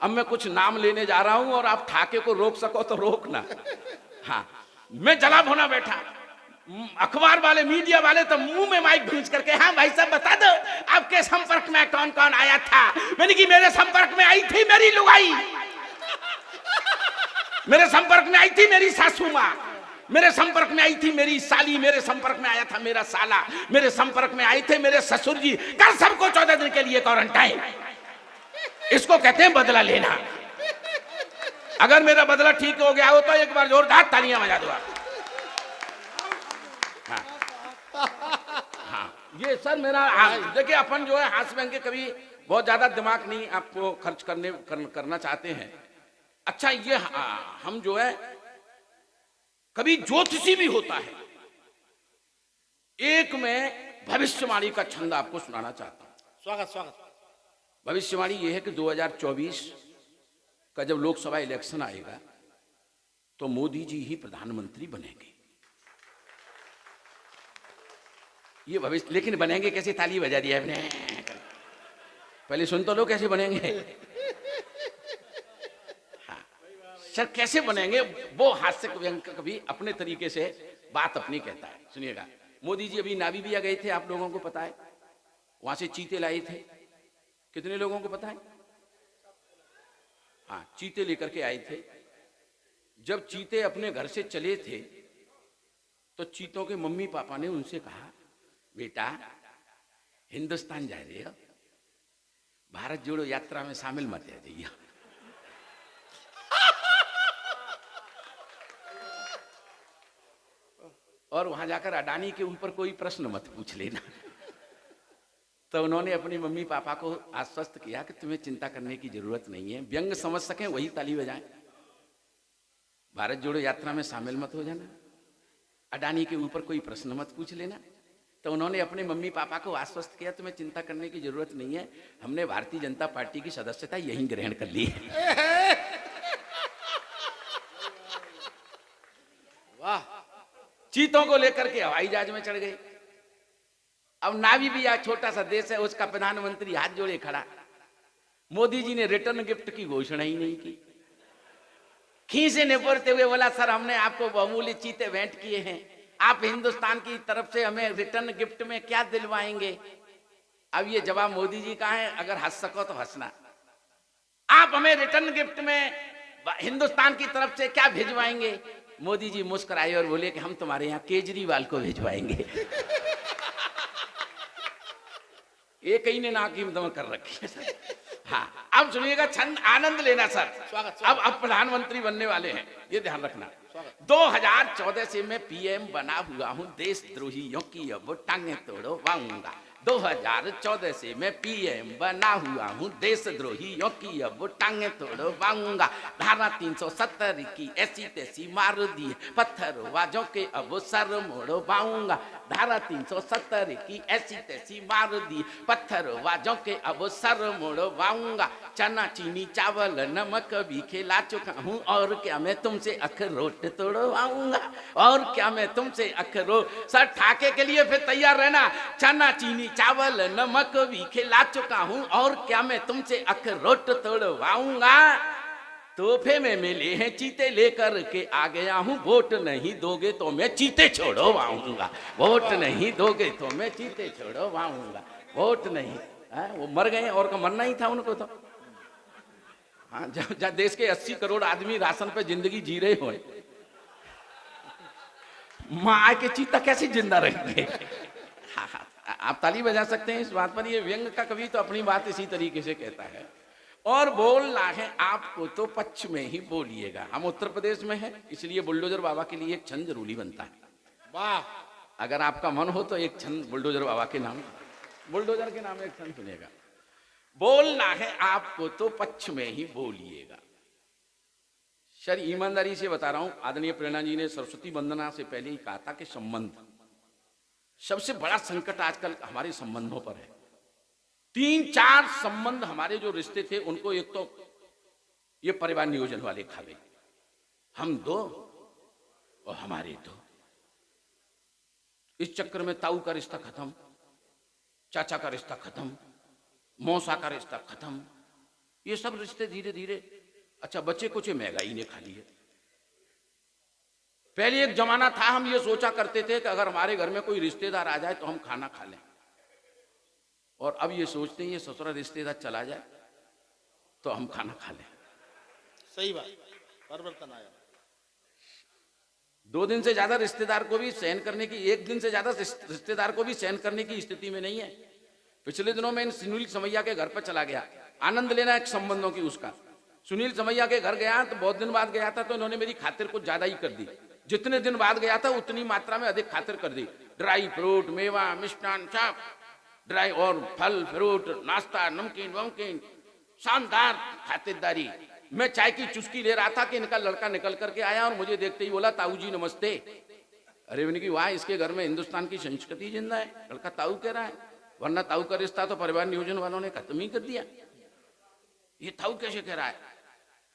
अब मैं कुछ नाम लेने जा रहा हूं और आप ठाके को रोक सको तो रोकना। हाँ, मैं जला भुना बैठा, अखबार वाले मीडिया वाले तो मुंह में माइक भूंज करके, हाँ भाई साहब बता दो आपके संपर्क में कौन कौन आया था। मैंने कि मेरे संपर्क में आई थी मेरी लुगाई, मेरे संपर्क में आई थी मेरी सासू माँ, मेरे संपर्क में आई थी मेरी साली, मेरे संपर्क में आया था मेरा साला, मेरे संपर्क में आए थे मेरे ससुर जी। कर सबको 14 दिन के लिए क्वारंटाइन। इसको कहते हैं बदला लेना। अगर मेरा बदला ठीक हो गया हो तो एक बार जोरदार तालियां बजा दो आप। हाँ, ये सर मेरा, देखिए अपन जो है हास्य व्यंग के कभी बहुत ज्यादा दिमाग नहीं आपको खर्च करना चाहते हैं। अच्छा, ये हम जो है कभी ज्योतिषी भी होता है। एक मैं भविष्यवाणी का छंद आपको सुनाना चाहता हूं। स्वागत स्वागत। भविष्यवाणी ये है कि 2024 का जब लोकसभा इलेक्शन आएगा तो मोदी जी ही प्रधानमंत्री बनेंगे। ये भविष्य, लेकिन बनेंगे कैसे? ताली बजा दिया आपने, पहले सुन तो लो कैसे बनेंगे। हाँ सर, कैसे बनेंगे वो हास्य व्यंग कभी अपने तरीके से बात अपनी कहता है। सुनिएगा, मोदी जी अभी नामीबिया गए थे, आप लोगों को पता है। वहां से चीते लाए थे, कितने लोगों को पता है? हाँ, चीते लेकर के आए थे। जब चीते अपने घर से चले थे तो चीतों के मम्मी पापा ने उनसे कहा, बेटा हिंदुस्तान जा रहे हो, भारत जोड़ो यात्रा में शामिल मत हो जाइए। और वहां जाकर अडानी के ऊपर कोई प्रश्न मत पूछ लेना। तो उन्होंने अपनी मम्मी पापा को आश्वस्त किया कि तुम्हें चिंता करने की जरूरत नहीं है, व्यंग समझ सकें वही ताली बजाएं, भारत जोड़ो यात्रा में शामिल मत हो जाना, अडानी के ऊपर कोई प्रश्न मत पूछ लेना। तो उन्होंने अपने मम्मी पापा को आश्वस्त किया, तुम्हें चिंता करने की जरूरत नहीं है, हमने भारतीय जनता पार्टी की सदस्यता यहीं ग्रहण कर ली है। वाह। चीतों को लेकर के हवाई जहाज में चढ़ गए। अब नामीबिया छोटा सा देश है, उसका प्रधानमंत्री हाथ जोड़े खड़ा। मोदी जी ने रिटर्न गिफ्ट की घोषणा ही नहीं की। खीसे निपोरते हुए बोला, सर हमने आपको बहुमूल्य चीते भेंट किए हैं, आप हिंदुस्तान की तरफ से हमें रिटर्न गिफ्ट में क्या दिलवाएंगे? अब ये जवाब मोदी जी का है, अगर हंस सको तो हंसना। आप हमें रिटर्न गिफ्ट में हिंदुस्तान की तरफ से क्या भिजवाएंगे? मोदी जी मुस्कुराए और बोले कि हम तुम्हारे यहाँ केजरीवाल को भिजवाएंगे। एक ही ने ना की दम कर रखी है सर। हाँ, अब सुनिएगा, छंद आनंद लेना सर। स्वागत। अब प्रधानमंत्री बनने वाले हैं, ये ध्यान रखना। 2014 से मैं पीएम बना हुआ हूँ, देशद्रोहियों की अब टांगे तोड़वाऊंगा। 2014 से मैं पीएम बना हुआ हूँ, देशद्रोहियों की अब टांगे तोड़वाऊंगा। धारा 370 की ऐसी तैसी मार दी, पत्थरबाजों के अब सर मोड़वाऊंगा। धारा 370 की ऐसी तैसी मार दी, पत्थरबाजों के अब सर मोड़वाऊंगा। चना चीनी चावल नमक भी खिला चुका हूँ, और क्या मैं तुमसे अखरोट तोड़वाऊंगा, और क्या मैं तुमसे अखरोट। सर ठाके के लिए फिर तैयार रहना। चना चीनी चावल नमक भी खिला चुका हूँ, और क्या मैं तुमसे अखरोट तोड़वाऊंगा। तोहफे में मिले हैं चीते, लेकर के आ गया हूँ, वोट नहीं दोगे तो मैं चीते छोड़वाऊंगा, वोट नहीं दोगे तो मैं चीते छोड़वाऊंगा, वोट नहीं। वो मर गए, और का मरना ही था उनको तो। हाँ, जब देश के 80 करोड़ आदमी राशन पे जिंदगी जी रहे हो, माँ के चीता कैसे जिंदा रहेंगे? हाँ, आप ताली बजा सकते हैं इस बात पर। ये व्यंग का कवि तो अपनी बात इसी तरीके से कहता है। और बोलना है आपको तो पक्ष में ही बोलिएगा। हम उत्तर प्रदेश में हैं, इसलिए बुलडोजर बाबा के लिए एक छंद जरूरी बनता है। वाह। अगर आपका मन हो तो एक छंद बुलडोजर बाबा के नाम, बुलडोजर के नाम एक छंद सुनेगा। बोलना है आपको तो पक्ष में ही बोलिएगा। सर ईमानदारी से बता रहा हूं, आदरणीय प्रेरणा जी ने सरस्वती वंदना से पहले ही कहा था कि संबंध, सबसे बड़ा संकट आजकल हमारे संबंधों पर है। 3-4 संबंध हमारे जो रिश्ते थे उनको एक तो ये परिवार नियोजन वाले खा गए। हम 2 और हमारे 2। इस चक्कर में ताऊ का रिश्ता खत्म, चाचा का रिश्ता खत्म, मौसा का रिश्ता खत्म, ये सब रिश्ते धीरे धीरे, अच्छा बच्चे कुछ महंगाई ने खा लिए। पहले एक जमाना था हम ये सोचा करते थे कि अगर हमारे घर में कोई रिश्तेदार आ जाए तो हम खाना खा लें, और अब ये सोचते हैं ये ससुरा रिश्तेदार चला जाए तो हम खाना खा लें। सही बात, परिवर्तन आया। 2 दिन से ज्यादा रिश्तेदार को भी सहन करने की, 1 दिन से ज्यादा रिश्तेदार को भी सहन करने की स्थिति में नहीं है। पिछले दिनों में सुनील समैया के घर पर चला गया, आनंद लेना एक संबंधों की उसका। सुनील समैया के घर गया तो बहुत दिन बाद गया था, तो इन्होंने मेरी खातिर कुछ ज्यादा ही कर दी। जितने दिन बाद गया था उतनी मात्रा में अधिक खातिर कर दी। ड्राई फ्रूट, मेवा, मिष्टान, चाप, ड्राई और फल फ्रूट, नाश्ता, नमकीन वमकीन, शानदार खातिरदारी। मैं चाय की चुस्की ले रहा था कि इनका लड़का निकल करके आया और मुझे देखते ही बोला, ताऊ जी नमस्ते। अरे मैंने की वाह, इसके घर में हिंदुस्तान की संस्कृति जिंदा है, लड़का ताऊ कह रहा है, वरना ताऊ का रिश्ता तो परिवार नियोजन वालों ने खत्म ही कर दिया, ये ताऊ कैसे कह रहा है।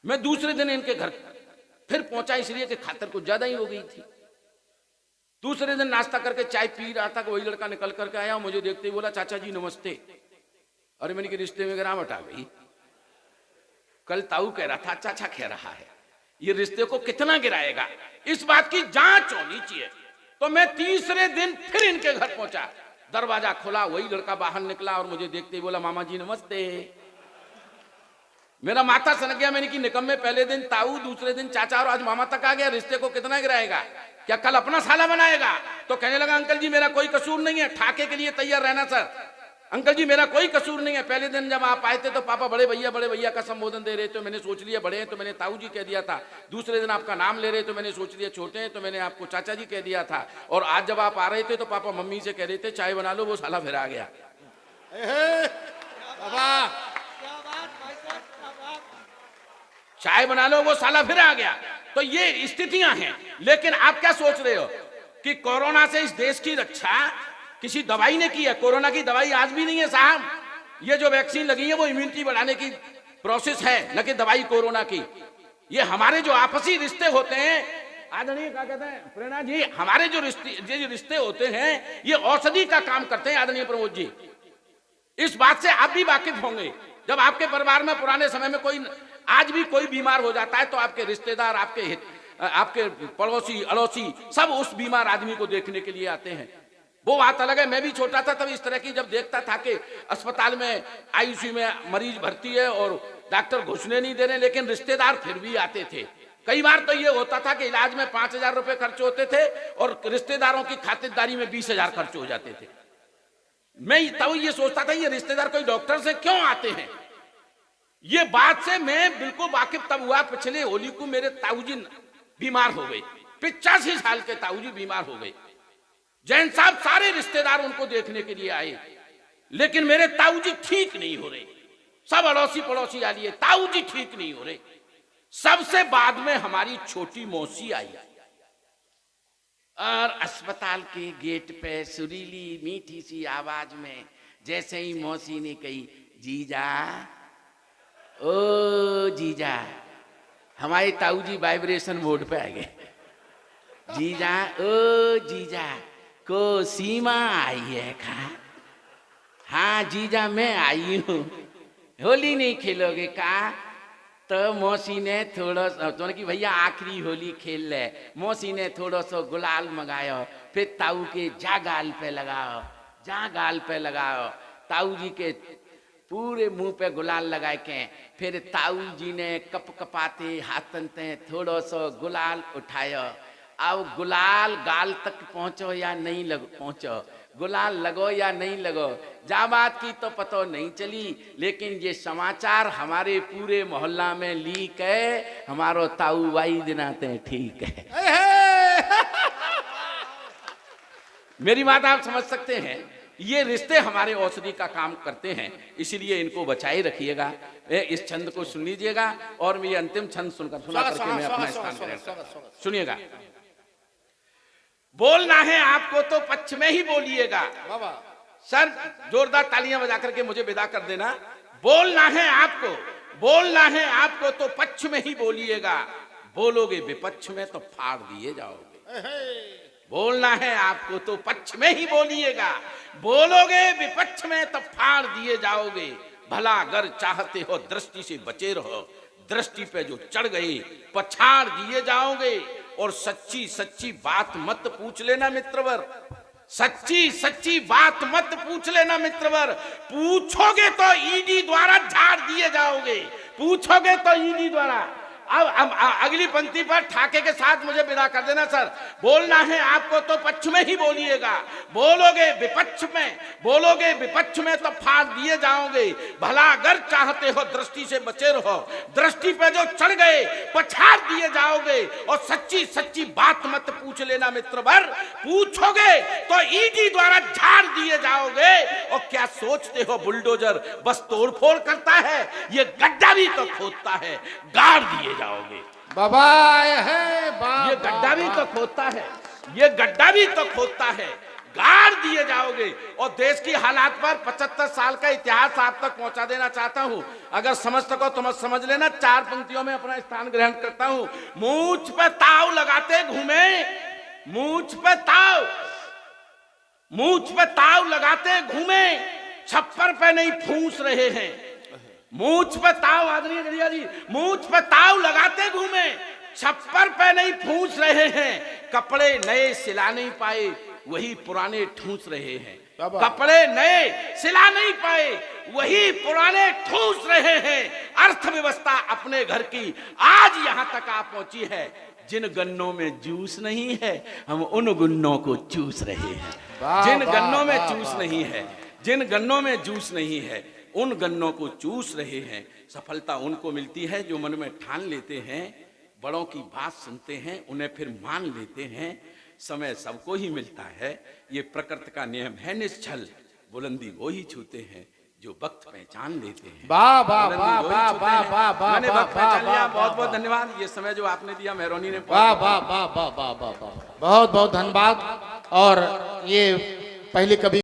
मैं दूसरे दिन इनके घर फिर पहुंचा, इसलिए कि खातिर कुछ ज्यादा ही हो गई थी। दूसरे दिन नाश्ता करके चाय पी रहा था कि वही लड़का निकल करके आया, मुझे देखते ही बोला, चाचा जी नमस्ते। अरे मैंने कि रिश्ते में गिरावट आ गई। कल ताऊ कह रहा था, चाचा कह रहा है, ये रिश्ते को कितना गिराएगा, इस बात की जांच होनी चाहिए। तो मैं तीसरे दिन फिर इनके घर पहुंचा, दरवाजा खुला, वही लड़का बाहर निकला और मुझे देखते ही बोला, मामा जी नमस्ते। मेरा माथा सनक गया, मैंने कि निकम्मे, पहले दिन ताऊ, दूसरे दिन चाचा और आज मामा तक आ गया, रिश्ते को कितना गिराएगा, क्या कल अपना साला बनाएगा। तो कहने लगा, अंकल जी मेरा कोई कसूर नहीं है, ठाके के लिए तैयार रहना सर, अंकल जी मेरा कोई कसूर नहीं है। पहले दिन जब आप आए थे तो पापा बड़े भैया का संबोधन दे रहे थे, मैंने सोच लिया बड़े हैं तो मैंने ताऊ जी कह दिया था। दूसरे दिन आपका नाम ले रहे तो मैंने सोच लिया छोटे हैं तो मैंने आपको चाचा जी कह दिया था। और आज जब आप आ रहे थे तो पापा मम्मी से कह रहे थे चाय बना लो, वो साला फिर आ गया। चाय बना लो, वो साला फिर आ गया। तो ये स्थितियां हैं। लेकिन आप क्या सोच रहे हो कि कोरोना से इस देश की रक्षा किसी दवाई ने की है? कोरोना की दवाई आज भी नहीं है साहब। ये जो वैक्सीन लगी है वो इम्यूनिटी बढ़ाने की प्रोसेस है, न कि दवाई कोरोना की। ये हमारे जो आपसी रिश्ते होते हैं, आदरणीय क्या कहते हैं प्रेरणा जी, हमारे जो रिश्ते होते हैं ये औषधि का काम करते हैं। आदरणीय प्रमोद जी, इस बात से आप भी वाकिफ होंगे। जब आपके परिवार में पुराने समय में कोई आज भी कोई बीमार हो जाता है तो आपके रिश्तेदार, आपके पड़ोसी अड़ोसी सब उस बीमार आदमी को देखने के लिए आते हैं। वो बात अलग है। मैं भी छोटा था तब इस तरह की जब देखता था कि अस्पताल में आईसीयू में मरीज भर्ती है और डॉक्टर घुसने नहीं दे रहे, लेकिन रिश्तेदार फिर भी आते थे। कई बार तो ये होता था कि इलाज में 5,000 रुपए खर्च होते थे और रिश्तेदारों की खातिरदारी में 20,000 खर्च हो जाते थे। मैं तब ये सोचता था ये रिश्तेदार कोई डॉक्टर से क्यों आते हैं। ये बात से मैं बिल्कुल वाकिफ तब हुआ, पिछले होली को मेरे ताऊजी बीमार हो गए, 85 साल के ताऊजी बीमार हो गए। जैन साहब सारे रिश्तेदार उनको देखने के लिए आए, लेकिन मेरे ताऊजी ठीक नहीं हो रहे। सब अड़ोसी पड़ोसी आ लिए, ताऊजी ठीक नहीं हो रहे। सबसे बाद में हमारी छोटी मौसी आई और अस्पताल के गेट पे सुरीली मीठी सी आवाज में जैसे ही मौसी ने कही, जीजा ओ जीजा, हमारे ताऊजी वाइब्रेशन मोड पे आ गए। जीजा ओ जीजा को सीमा आई है का? हाँ जीजा मैं आई हूँ, होली नहीं खेलोगे का? तो मौसी ने थोड़ा सा तो कि भैया आखिरी होली खेल ले। मौसी ने थोड़ा सा गुलाल मंगायो, फिर ताऊ के जा गाल पे लगाओ, जा गाल पे लगाओ। ताऊ जी के पूरे मुंह पे गुलाल लगा के फिर ताऊ जी ने कप कपाते हाथन ते थोड़ा सा गुलाल उठायो। अब गुलाल गाल तक पहुंचो या नहीं पहुंचो, गुलाल लगो या नहीं लगो, जा बात की तो पता नहीं चली, लेकिन ये समाचार हमारे पूरे मोहल्ला में लीक है, हमारो ताऊ वाई दिनाते ठीक है। मेरी बात आप समझ सकते हैं। ये रिश्ते हमारे औषधि का काम करते हैं, इसीलिए इनको बचाए रखिएगा। इस छंद को सुन लीजिएगा और मैं ये अंतिम छंद सुना करके मैं अपना स्थान ग्रहण। सुनिएगा। बोलना है आपको तो पक्ष में ही बोलिएगा। सर जोरदार तालियां बजा करके मुझे विदा कर देना। बोलना है आपको, बोलना है आपको तो पक्ष में ही बोलिएगा, बोलोगे विपक्ष में तो फाड़ दिए जाओगे। बोलना है आपको तो पक्ष में ही बोलिएगा, बोलोगे विपक्ष में तो फाड़ दिए जाओगे। भला अगर चाहते हो दृष्टि से बचे रहो, दृष्टि पे जो चढ़ गए पछाड़ दिए जाओगे। और सच्ची सच्ची बात मत पूछ लेना मित्रवर, सच्ची सच्ची बात मत पूछ लेना मित्रवर। पूछोगे तो ईडी द्वारा झाड़ दिए जाओगे, पूछोगे तो ईडी द्वारा। अब अगली पंक्ति पर ठाके के साथ मुझे विदा कर देना सर। बोलना है आपको तो पक्ष में ही बोलिएगा, बोलोगे विपक्ष में, बोलोगे विपक्ष में तो फाड़ दिए जाओगे। भला अगर चाहते हो दृष्टि से बचे रहो, दृष्टि पे जो चढ़ गए पछाड़ दिए जाओगे। और सच्ची सच्ची बात मत पूछ लेना मित्रवर, पूछोगे तो ईडी द्वारा झाड़ दिए जाओगे। और क्या सोचते हो बुलडोजर बस तोड़फोड़ करता है? ये गड्ढा भी तो खोदता है, गाड़ दिए जाओगे। बाबा है ये गड्ढा भी तो खोदता है, ये गड्ढा भी तो खोदता है, गाड़ दिए जाओगे। और देश की हालात पर 75 साल का इतिहास आप तक पहुंचा देना चाहता हूं। अगर समझ सको तो समझ लेना। 4 पंक्तियों में अपना स्थान ग्रहण करता हूं। मूंछ पे ताव लगाते घूमे, मूंछ पे ताव, मूंछ पे ताव लगाते घूमे, छप्पर पे नहीं फूंस रहे हैं। मूंछ पे ताव, आदरणीय गढ़िया जी, मूंछ पे ताव लगाते घूमे, छप्पर पे नहीं फूंस रहे हैं। कपड़े नए सिला नहीं पाए, वही पुराने ठूंस रहे हैं। कपड़े नए सिला नहीं पाए, वही पुराने ठूंस रहे हैं। अर्थव्यवस्था अपने घर की आज यहां तक आ पहुंची है। जिन गन्नों में जूस नहीं है, हम उन गन्नों को चूस रहे हैं। जिन गन्नों में जूस नहीं है, जिन गन्नों में जूस नहीं है, उन गन्नों को चूस रहे हैं। सफलता उनको मिलती है जो मन में ठान लेते हैं, बड़ों की बात सुनते हैं, उन्हें फिर मान लेते हैं। समय सबको ही मिलता है, ये प्रकृति का नियम है निश्चल। बुलंदी वो ही छूते हैं जो वक्त पहचान लेते हैं। वाह वाह वाह वाह वाह वाह वाह, मैंने वक्त पहचान लिया। बहुत बहुत धन्यवाद। ये समय जो आपने दिया मेहरौनी ने, वाह वाह वाह वाह वाह वाह, बहुत बहुत धन्यवाद। और ये पहले कभी